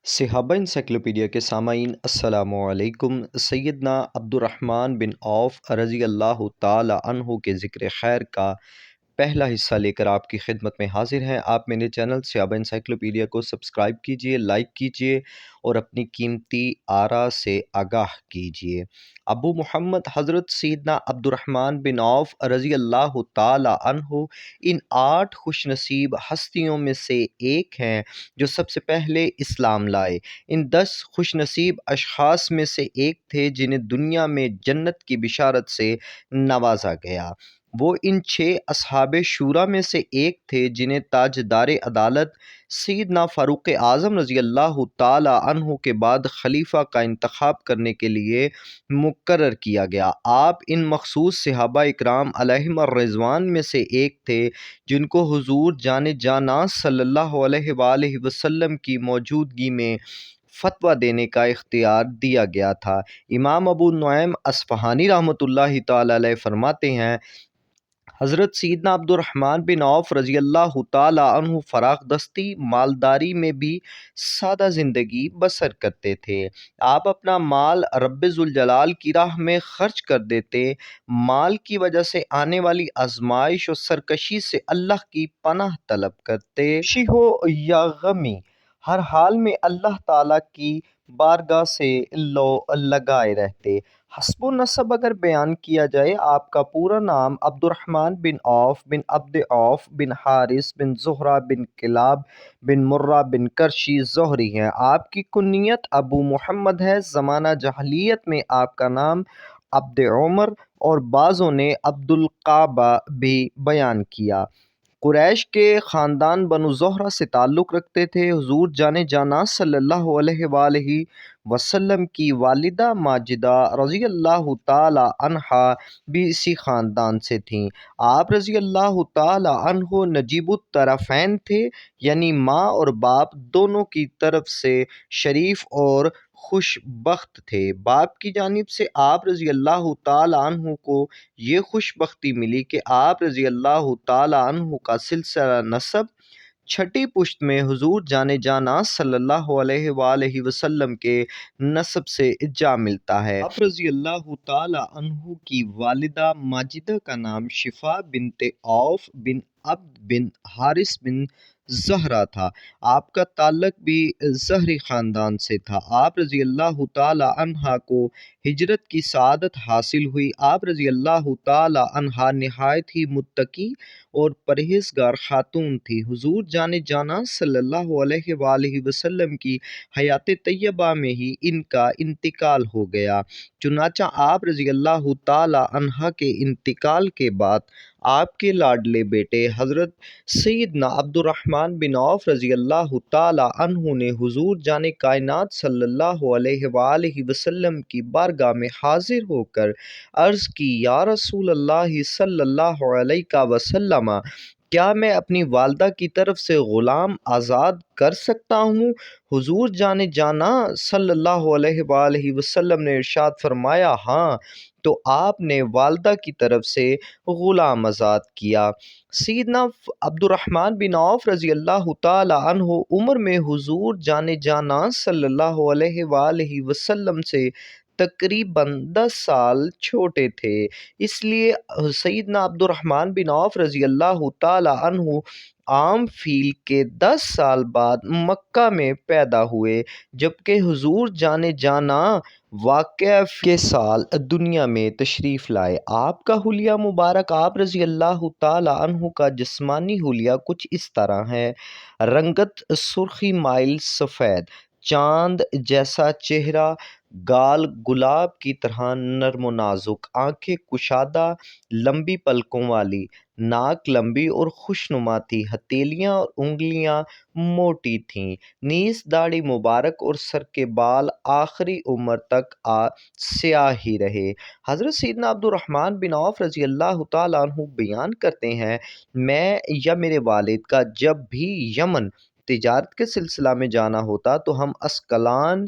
صحابہ انسائکلوپیڈیا کے سامعین السلام علیکم۔ سیدنا عبد الرحمن بن عوف رضی اللہ تعالی عنہ کے ذکر خیر کا پہلا حصہ لے کر آپ کی خدمت میں حاضر ہیں۔ آپ میرے چینل صحابہ انسائکلوپیڈیا کو سبسکرائب کیجئے، لائک کیجئے اور اپنی قیمتی آراء سے آگاہ کیجئے۔ ابو محمد حضرت سیدنا عبد الرحمن بن عوف رضی اللہ تعالی عنہ ان 8 خوش نصیب ہستیوں میں سے ایک ہیں جو سب سے پہلے اسلام لائے۔ ان 10 خوش نصیب اشخاص میں سے ایک تھے جنہیں دنیا میں جنت کی بشارت سے نوازا گیا۔ وہ ان 6 اصحاب شورا میں سے ایک تھے جنہیں تاجدار عدالت سیدنا فاروق اعظم رضی اللہ تعالی عنہ کے بعد خلیفہ کا انتخاب کرنے کے لیے مقرر کیا گیا۔ آپ ان مخصوص صحابہ اکرام علیہم الرضوان میں سے ایک تھے جن کو حضور جان جاناں صلی اللہ علیہ وآلہ وسلم کی موجودگی میں فتویٰ دینے کا اختیار دیا گیا تھا۔ امام ابو نعیم اصفہانی رحمۃ اللہ تعالی علیہ فرماتے ہیں، حضرت سیدنا عبد الرحمن بن عوف رضی اللہ تعالی عنہ فراخ دستی مالداری میں بھی سادہ زندگی بسر کرتے تھے۔ آپ اپنا مال رب ذوالجلال کی راہ میں خرچ کر دیتے، مال کی وجہ سے آنے والی آزمائش اور سرکشی سے اللہ کی پناہ طلب کرتے، خوشی ہو یا غمی ہر حال میں اللہ تعالیٰ کی بارگاہ سے لگائے رہتے۔ حسب و نسب اگر بیان کیا جائے، آپ کا پورا نام عبد الرحمن بن عوف بن عبد عوف بن حارث بن زہرہ بن کلاب بن مرہ بن کرشی زہری ہے۔ آپ کی کنیت ابو محمد ہے۔ زمانہ جاہلیت میں آپ کا نام عبد عمر اور بعضوں نے عبد القعبہ بھی بیان کیا۔ قریش کے خاندان بنو زہرہ سے تعلق رکھتے تھے۔ حضور جان جاناں صلی اللہ علیہ وآلہ وسلم کی والدہ ماجدہ رضی اللہ تعالی عنہا بھی اسی خاندان سے تھیں۔ آپ رضی اللہ تعالی عنہ نجیب الطرفین تھے، یعنی ماں اور باپ دونوں کی طرف سے شریف اور خوش بخت تھے۔ باپ کی جانب سے آپ رضی اللہ تعالی عنہ کو یہ خوش بختی ملی کہ آپ رضی اللہ تعالی عنہ کا سلسلہ نسب چھٹی پشت میں حضور جان جاناں صلی اللہ علیہ وآلہ وسلم کے نسب سے جا ملتا ہے۔ آپ رضی اللہ تعالی عنہ کی والدہ ماجدہ کا نام شفا بنت عوف بن عبد بن حارث بن زہرہ تھا۔ آپ کا تعلق بھی زہری خاندان سے تھا۔ آپ رضی اللہ تعالی عنہا کو ہجرت کی سعادت حاصل ہوئی۔ آپ رضی اللہ تعالی عنہا نہایت ہی متقی اور پرہیزگار خاتون تھی۔ حضور جان جاناں صلی اللہ علیہ وآلہ وسلم کی حیات طیبہ میں ہی ان کا انتقال ہو گیا۔ چنانچہ آپ رضی اللہ تعالی عنہ کے انتقال کے بعد آپ کے لاڈلے بیٹے حضرت سیدنا عبد الرحمن بن عوف رضی اللہ تعالی عنہ نے حضور جان کائنات صلی اللہ علیہ وآلہ وسلم کی بارگاہ میں حاضر ہو کر عرض کی، یا رسول اللہ صلی اللہ علیہ وسلم، کیا میں اپنی والدہ کی طرف سے غلام آزاد کر سکتا ہوں؟ حضور جان جاناں صلی اللہ علیہ وآلہ وسلم نے ارشاد فرمایا، ہاں، تو آپ نے والدہ کی طرف سے غلام آزاد کیا۔ سیدنا عبد الرحمن بن عوف رضی اللہ تعالی عنہ عمر میں حضور جان جاناں صلی اللہ علیہ وآلہ وسلم سے تقریباً 10 سال چھوٹے تھے، اس لیے سیدنا عبد الرحمن بن عوف رضی اللہ تعالی عنہ عام فیل کے 10 سال بعد مکہ میں پیدا ہوئے، جبکہ حضور جان جاناں واقعہ کے سال دنیا میں تشریف لائے۔ آپ کا حلیہ مبارک، آپ رضی اللہ تعالی عنہ کا جسمانی حلیہ کچھ اس طرح ہے: رنگت سرخی مائل سفید، چاند جیسا چہرہ، گال گلاب کی طرح نرم و نازک، آنکھیں کشادہ لمبی پلکوں والی، ناک لمبی اور خوشنما تھی، ہتھیلیاں اور انگلیاں موٹی تھیں، نیز داڑھی مبارک اور سر کے بال آخری عمر تک سیاہ ہی رہے۔ حضرت سیدنا عبد الرحمن بن عوف رضی اللہ تعالیٰ عنہ بیان کرتے ہیں، میں یا میرے والد کا جب بھی یمن تجارت کے سلسلہ میں جانا ہوتا تو ہم اسقلان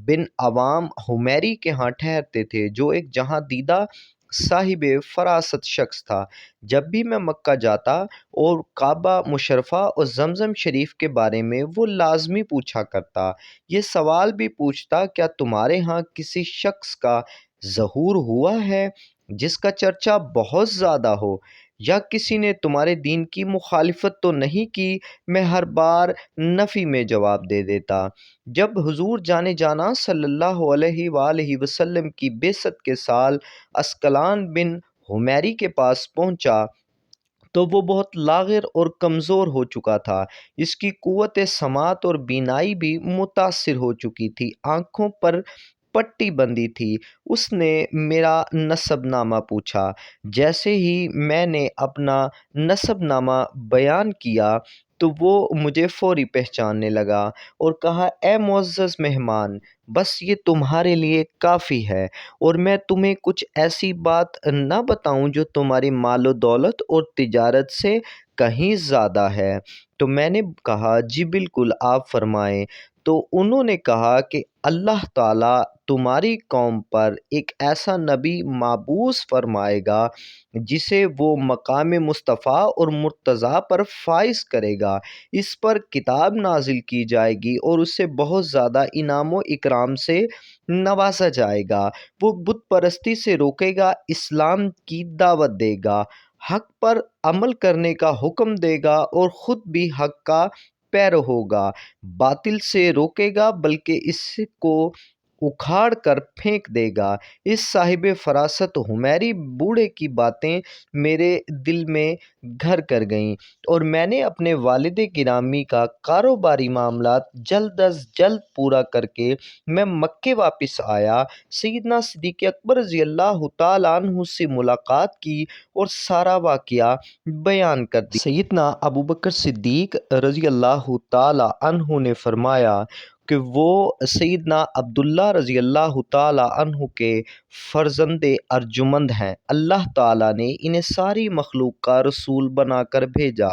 بن عوام حمیری کے ہاں ٹھہرتے تھے، جو ایک جہاں دیدہ صاحب فراست شخص تھا۔ جب بھی میں مکہ جاتا اور کعبہ مشرفہ اور زمزم شریف کے بارے میں وہ لازمی پوچھا کرتا۔ یہ سوال بھی پوچھتا، کیا تمہارے ہاں کسی شخص کا ظہور ہوا ہے جس کا چرچا بہت زیادہ ہو، یا کسی نے تمہارے دین کی مخالفت تو نہیں کی؟ میں ہر بار نفی میں جواب دے دیتا۔ جب حضور جانا صلی اللہ علیہ وآلہ وسلم کی بعثت کے سال اسقلان بن حمیری کے پاس پہنچا تو وہ بہت لاغر اور کمزور ہو چکا تھا۔ اس کی قوت سماعت اور بینائی بھی متاثر ہو چکی تھی، آنکھوں پر پٹی بندھی تھی۔ اس نے میرا نسب نامہ پوچھا۔ جیسے ہی میں نے اپنا نسب نامہ بیان کیا تو وہ مجھے فوری پہچاننے لگا اور کہا، اے معزز مہمان، بس یہ تمہارے لیے کافی ہے، اور میں تمہیں کچھ ایسی بات نہ بتاؤں جو تمہاری مال و دولت اور تجارت سے کہیں زیادہ ہے؟ تو میں نے کہا، جی بالکل، آپ فرمائیں۔ تو انہوں نے کہا کہ اللہ تعالیٰ تمہاری قوم پر ایک ایسا نبی مبعوث فرمائے گا جسے وہ مقام مصطفیٰ اور مرتضیٰ پر فائز کرے گا۔ اس پر کتاب نازل کی جائے گی اور اسے بہت زیادہ انعام و اکرام سے نوازا جائے گا۔ وہ بت پرستی سے روکے گا، اسلام کی دعوت دے گا، حق پر عمل کرنے کا حکم دے گا اور خود بھی حق کا پیرو ہوگا، باطل سے روکے گا بلکہ اس کو اکھاڑ کر پھینک دے گا۔ اس صاحب فراست حمیری بوڑھے کی باتیں میرے دل میں گھر کر گئیں، اور میں نے اپنے والد گرامی کا کاروباری معاملات جلد از جلد پورا کر کے میں مکے واپس آیا۔ سیدنا صدیق اکبر رضی اللہ تعالیٰ عنہ سے ملاقات کی اور سارا واقعہ بیان کر دیا۔ سیدنا ابوبکر صدیق رضی اللہ تعالیٰ عنہ نے فرمایا کہ وہ سیدنا عبداللہ رضی اللہ تعالیٰ عنہ کے فرزند ارجمند ہیں۔ اللہ تعالیٰ نے انہیں ساری مخلوق کا رسول بنا کر بھیجا۔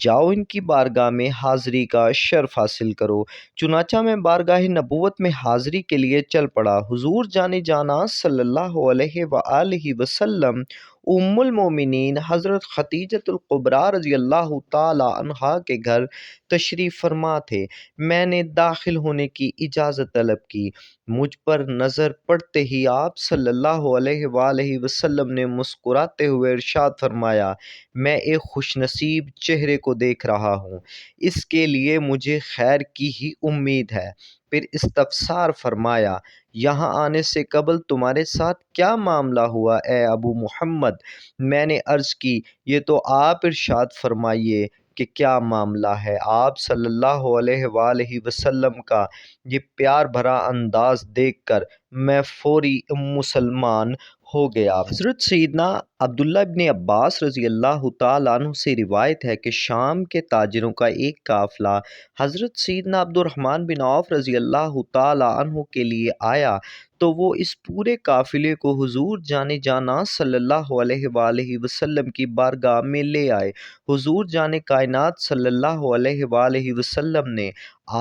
جاؤ ان کی بارگاہ میں حاضری کا شرف حاصل کرو۔ چنانچہ میں بارگاہ نبوت میں حاضری کے لیے چل پڑا۔ حضور جانا صلی اللہ علیہ وآلہ وسلم ام المومنین حضرت خدیجۃ الکبریٰ رضی اللہ تعالیٰ عنہا کے گھر تشریف فرما تھے۔ میں نے داخل ہونے کی اجازت طلب کی۔ مجھ پر نظر پڑتے ہی آپ صلی اللہ علیہ وآلہ وسلم نے مسکراتے ہوئے ارشاد فرمایا، میں ایک خوش نصیب چہرے کو دیکھ رہا ہوں، اس کے لیے مجھے خیر کی ہی امید ہے۔ پھر استفسار فرمایا، یہاں آنے سے قبل تمہارے ساتھ کیا معاملہ ہوا اے ابو محمد؟ میں نے عرض کی، یہ تو آپ ارشاد فرمائیے کہ کیا معاملہ ہے۔ آپ صلی اللہ علیہ وآلہ وسلم کا یہ پیار بھرا انداز دیکھ کر میں فوری مسلمان ہو گیا۔ حضرت سیدنا عبداللہ ابن عباس رضی اللہ تعالیٰ عنہ سے روایت ہے کہ شام کے تاجروں کا ایک قافلہ حضرت سیدنا عبد الرحمن بن عوف رضی اللہ تعالیٰ عنہ کے لیے آیا تو وہ اس پورے قافلے کو حضور جانا صلی اللہ علیہ وآلہ وسلم کی بارگاہ میں لے آئے۔ حضور کائنات صلی اللہ علیہ وآلہ وسلم نے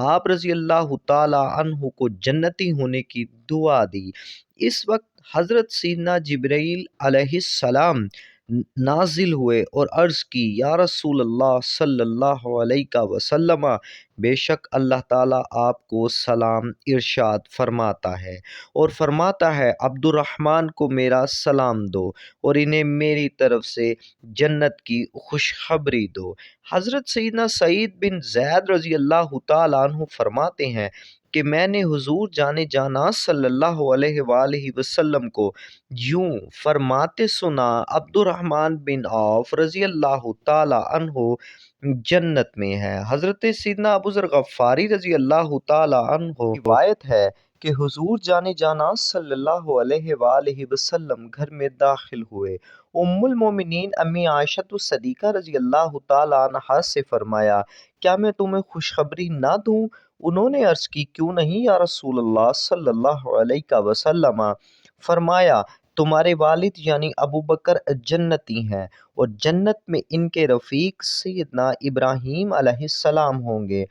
آپ رضی اللہ تعالیٰ عنہ کو جنتی ہونے کی دعا دی۔ اس وقت حضرت سیدنا جبرائیل علیہ السلام نازل ہوئے اور عرض کی، یا رسول اللہ صلی اللہ علیہ وسلم، بے شک اللہ تعالیٰ آپ کو سلام ارشاد فرماتا ہے اور فرماتا ہے، عبد الرحمن کو میرا سلام دو اور انہیں میری طرف سے جنت کی خوشخبری دو۔ حضرت سیدنا سعید بن زید رضی اللہ تعالیٰ عنہ فرماتے ہیں کہ میں نے حضور جانا صلی اللہ علیہ وآلہ وسلم کو یوں فرماتے سنا، عبد الرحمن بن عوف رضی اللہ تعالیٰ عنہ جنت میں ہے۔ حضرت سیدنا ابو ذر غفاری رضی اللہ تعالیٰ عنہ روایت ہے کہ حضور جانا صلی اللہ علیہ وآلہ وسلم گھر میں داخل ہوئے۔ ام المومنین امی عائشہ صدیقہ رضی اللہ تعالیٰ عنہا سے فرمایا، کیا میں تمہیں خوشخبری نہ دوں؟ انہوں نے عرض کی، کیوں نہیں یا رسول اللہ صلی اللہ علیہ وسلم؟ فرمایا، تمہارے والد یعنی ابو بکر جنتی ہیں اور جنت میں ان کے رفیق سیدنا ابراہیم علیہ السلام ہوں گے۔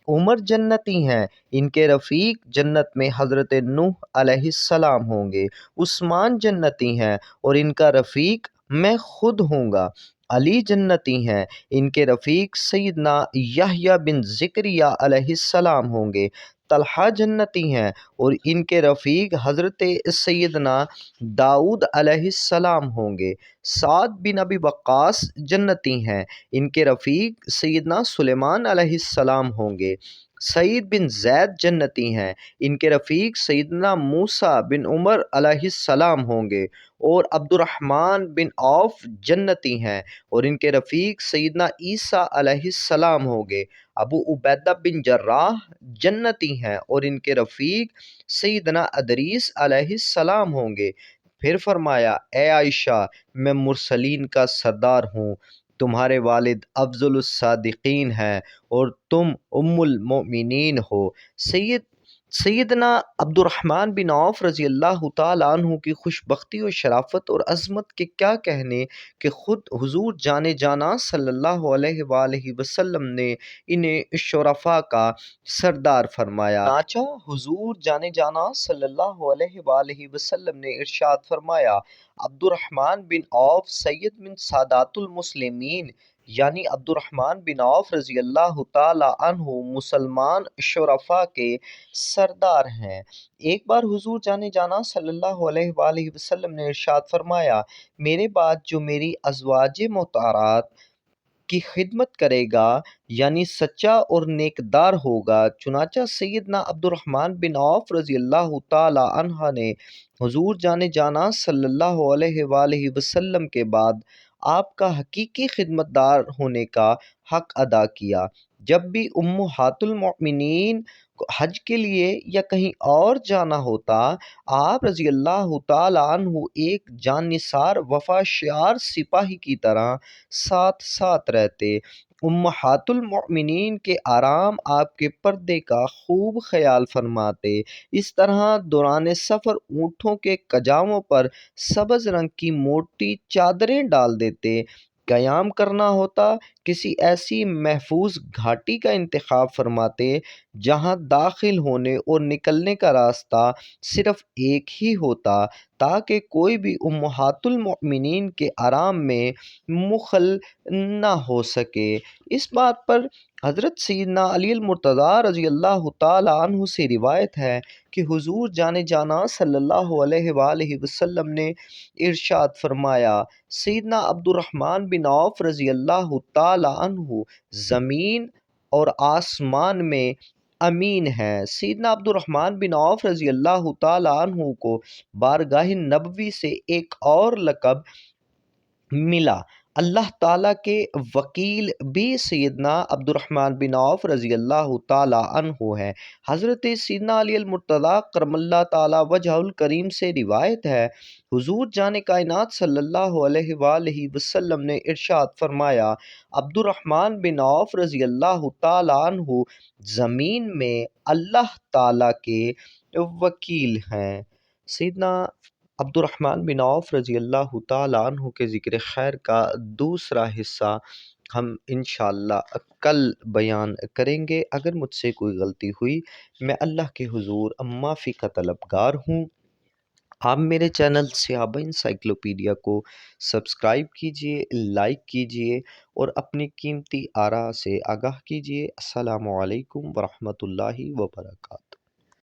عمر جنتی ہیں، ان کے رفیق جنت میں حضرت نوح علیہ السلام ہوں گے۔ عثمان جنتی ہیں اور ان کا رفیق میں خود ہوں گا۔ علی جنتی ہیں، ان کے رفیق سیدنا یحییٰ بن زکریا علیہ السلام ہوں گے۔ طلحہ جنتی ہیں اور ان کے رفیق حضرت سیدنا داؤد علیہ السلام ہوں گے۔ سعد بن ابی وقاص جنتی ہیں، ان کے رفیق سیدنا سلیمان علیہ السلام ہوں گے۔ سعید بن زید جنتی ہیں، ان کے رفیق سیدنا موسیٰ بن عمر علیہ السلام ہوں گے۔ اور عبد الرحمن بن عوف جنتی ہیں اور ان کے رفیق سیدنا عیسیٰ علیہ السلام ہوں گے۔ ابو عبیدہ بن جراح جنتی ہیں اور ان کے رفیق سیدنا ادریس علیہ السلام ہوں گے۔ پھر فرمایا، اے عائشہ، میں مرسلین کا سردار ہوں، تمہارے والد افضل الصادقین ہیں اور تم ام المؤمنین ہو۔ سیدنا عبد الرحمن بن عوف رضی اللہ تعالیٰ عنہ کی خوش بختی و شرافت اور عظمت کے کیا کہنے کہ خود حضور جانے جانا صلی اللہ علیہ وآلہ وسلم نے انہیں شرفاء کا سردار فرمایا۔ چنانچہ حضور جانے جانا صلی اللہ علیہ وآلہ وسلم نے ارشاد فرمایا، عبد الرحمن بن عوف سید من سادات المسلمین، یعنی عبد الرحمن بن عوف رضی اللہ تعالیٰ عنہ مسلمان شرفاء کے سردار ہیں۔ ایک بار حضور جانے جانا صلی اللہ علیہ وآلہ وسلم نے ارشاد فرمایا، میرے بعد جو میری ازواج مطہرات کی خدمت کرے گا یعنی سچا اور نیکدار ہوگا۔ چنانچہ سیدنا عبد الرحمن بن عوف رضی اللہ تعالی عنہ نے حضور جانے جانا صلی اللہ علیہ وآلہ وسلم کے بعد آپ کا حقیقی خدمت دار ہونے کا حق ادا کیا۔ جب بھی امہات المؤمنین کو حج کے لیے یا کہیں اور جانا ہوتا، آپ رضی اللہ تعالی عنہ ایک جان نثار وفا شعار سپاہی کی طرح ساتھ ساتھ رہتے، امہات المؤمنین کے آرام آپ کے پردے کا خوب خیال فرماتے۔ اس طرح دوران سفر اونٹوں کے کجاووں پر سبز رنگ کی موٹی چادریں ڈال دیتے۔ قیام کرنا ہوتا، کسی ایسی محفوظ گھاٹی کا انتخاب فرماتے جہاں داخل ہونے اور نکلنے کا راستہ صرف ایک ہی ہوتا، تاکہ کوئی بھی امہات المؤمنین کے آرام میں مخل نہ ہو سکے۔ اس بات پر حضرت سیدنا علی المرتضیٰ رضی اللہ تعالی عنہ سے روایت ہے کہ حضور جانے جانا صلی اللہ علیہ وآلہ وسلم نے ارشاد فرمایا، سیدنا عبد الرحمن بن عوف رضی اللہ تعالی عنہ زمین اور آسمان میں امین ہیں۔ سیدنا عبد الرحمن بن عوف رضی اللہ تعالی عنہ کو بارگاہ نبوی سے ایک اور لقب ملا، اللہ تعالیٰ کے وکیل بھی سیدنا عبد الرحمن بن عوف رضی اللہ تعالی عنہ ہیں۔ حضرت سیدنا علی المرتضیٰ کرم اللہ تعالی وجہہ الکریم سے روایت ہے، حضور جان کائنات صلی اللہ علیہ وآلہ وسلم نے ارشاد فرمایا، عبد الرحمن بن عوف رضی اللہ تعالی عنہ زمین میں اللہ تعالیٰ کے وکیل ہیں۔ سیدنا عبد الرحمن بن عوف رضی اللہ تعالی عنہ کے ذکر خیر کا دوسرا حصہ ہم انشاءاللہ کل بیان کریں گے۔ اگر مجھ سے کوئی غلطی ہوئی، میں اللہ کے حضور معافی کا طلبگار ہوں۔ آپ میرے چینل صحابہ انسائکلوپیڈیا کو سبسکرائب کیجئے، لائک کیجئے اور اپنی قیمتی آراء سے آگاہ کیجئے۔ السلام علیکم ورحمۃ اللہ وبرکاتہ۔